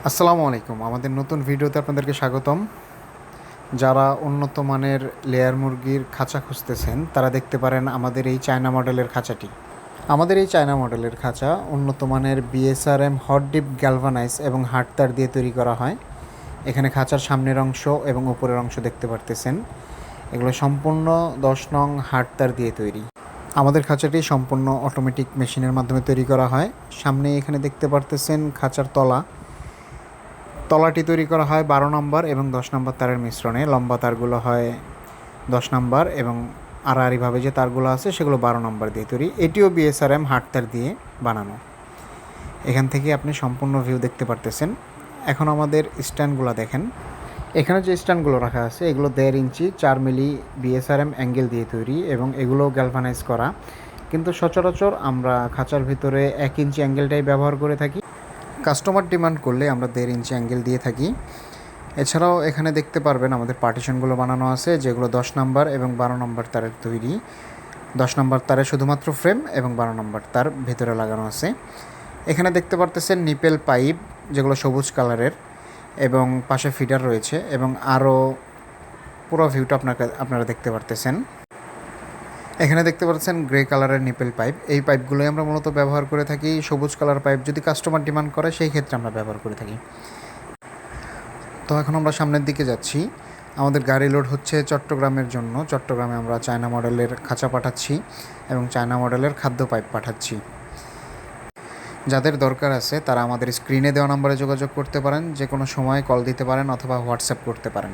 আসসালামু আলাইকুম। আমাদের নতুন ভিডিওতে আপনাদেরকে স্বাগতম। যারা উন্নত মানের লেয়ার মুরগির খাঁচা খুঁজতেছেন তারা দেখতে পারেন আমাদের এই চায়না মডেলের খাঁচাটি। আমাদের এই চায়না মডেলের খাঁচা উন্নত মানের বিএসআরএম হট ডিপ গ্যালভানাইজ এবং হার্ড তার দিয়ে তৈরি করা হয়। এখানে খাঁচার সামনের অংশ এবং উপরের অংশ দেখতে পারতেছেন, এগুলো সম্পূর্ণ 10 নং হার্ড তার দিয়ে তৈরি। আমাদের খাঁচাটি সম্পূর্ণ অটোমেটিক মেশিনের মাধ্যমে তৈরি করা হয়। সামনে এখানে দেখতে পারতেছেন খাঁচার তলাটি তৈরি করা হয় 12 নম্বর এবং 10 নম্বর তারের মিশ্রণে। লম্বা তারগুলো হয় 10 নম্বর এবং আড়াআড়িভাবে যে তারগুলো আছে সেগুলো 12 নম্বর দিয়ে তৈরি। এটিও বিএসআরএম হার্ড তার দিয়ে বানানো। এখান থেকে আপনি সম্পূর্ণ ভিউ দেখতে পারতেছেন। এখন আমাদের স্ট্যান্ডগুলো দেখেন। এখানে যে স্ট্যান্ডগুলো রাখা আছে এগুলো 1.5 ইঞ্চি 4 মিলি বিএসআরএম অ্যাঙ্গেল দিয়ে তৈরি এবং এগুলো গ্যালভানাইজ করা, কিন্তু সচরাচর আমরা খাঁচার ভিতরে 1 ইঞ্চি অ্যাঙ্গেলটাই ব্যবহার করে থাকি। কাস্টমার ডিমান্ড করলে আমরা 1.5 ইঞ্চি অ্যাঙ্গেল দিয়ে থাকি। এছাড়াও এখানে দেখতে পারবেন আমাদের পার্টিশনগুলো বানানো আছে, যেগুলো 10 নম্বর এবং 12 নম্বর তারের তৈরি। 10 নম্বর তারে শুধুমাত্র ফ্রেম এবং 12 নম্বর তার ভেতরে লাগানো আছে। এখানে দেখতে পারতেছেন নিপেল পাইপ, যেগুলো সবুজ কালারের, এবং পাশে ফিডার রয়েছে এবং আরও পুরো ভিউটা আপনারা দেখতে পারতেছেন। এখানে দেখতে পাচ্ছেন গ্রে কালারের নিপেল পাইপ। এই পাইপগুলোই আমরা মূলত ব্যবহার করে থাকি। সবুজ কালার পাইপ যদি কাস্টমার ডিমান্ড করে সেই ক্ষেত্রে আমরা ব্যবহার করে থাকি। তো এখন আমরা সামনের দিকে যাচ্ছি। আমাদের গাড়ি লোড হচ্ছে চট্টগ্রামের জন্য। চট্টগ্রামে আমরা চায়না মডেলের খাঁচা পাঠাচ্ছি এবং চায়না মডেলের খাদ্য পাইপ পাঠাচ্ছি। যাদের দরকার আছে তারা আমাদের স্ক্রিনে দেওয়া নম্বরে যোগাযোগ করতে পারেন, যে কোনো সময় কল দিতে পারেন অথবা হোয়াটসঅ্যাপ করতে পারেন।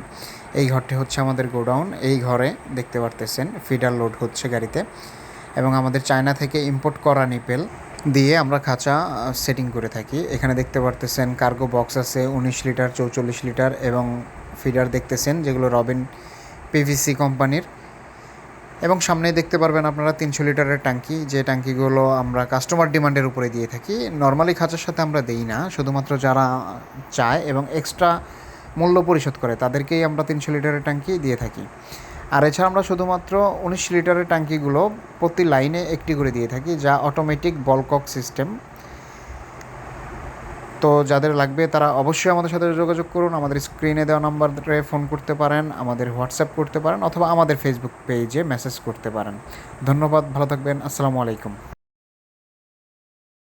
এই ঘরটি হচ্ছে আমাদের গোডাউন। এই ঘরে দেখতে পারতেছেন ফিডার লোড হচ্ছে গাড়িতে এবং আমাদের চায়না থেকে ইম্পোর্ট করা নিপেল দিয়ে আমরা খাঁচা সেটিং করে থাকি। এখানে দেখতে পারতেছেন কার্গো বক্স আছে 19 লিটার, 44 লিটার এবং ফিডার দেখতেছেন যেগুলো রবিন পিভিসি কোম্পানির। এবং সামনেই দেখতে পারবেন আপনারা 300 লিটারের ট্যাঙ্কি, যে ট্যাঙ্কিগুলো আমরা কাস্টমার ডিমান্ডের উপরে দিয়ে থাকি। নর্মালি খাঁচার সাথে আমরা দেই না, শুধুমাত্র যারা চায় এবং এক্সট্রা মূল্য পরিশোধ করে তাদেরকেই আমরা 300 লিটারের ট্যাঙ্কি দিয়ে থাকি। আর এছাড়া আমরা শুধুমাত্র 19 লিটারের ট্যাঙ্কিগুলো প্রতি লাইনে একটি করে দিয়ে থাকি, যা অটোমেটিক বলকক সিস্টেম। তো যাদের লাগবে তারা অবশ্যই আমাদের সাথে যোগাযোগ করুন। আমাদের স্ক্রিনে দেওয়া নাম্বারে ফোন করতে পারেন, আমাদের হোয়াটসঅ্যাপ করতে পারেন অথবা আমাদের ফেসবুক পেজে মেসেজ করতে পারেন। ধন্যবাদ, ভালো থাকবেন। আসসালামু আলাইকুম।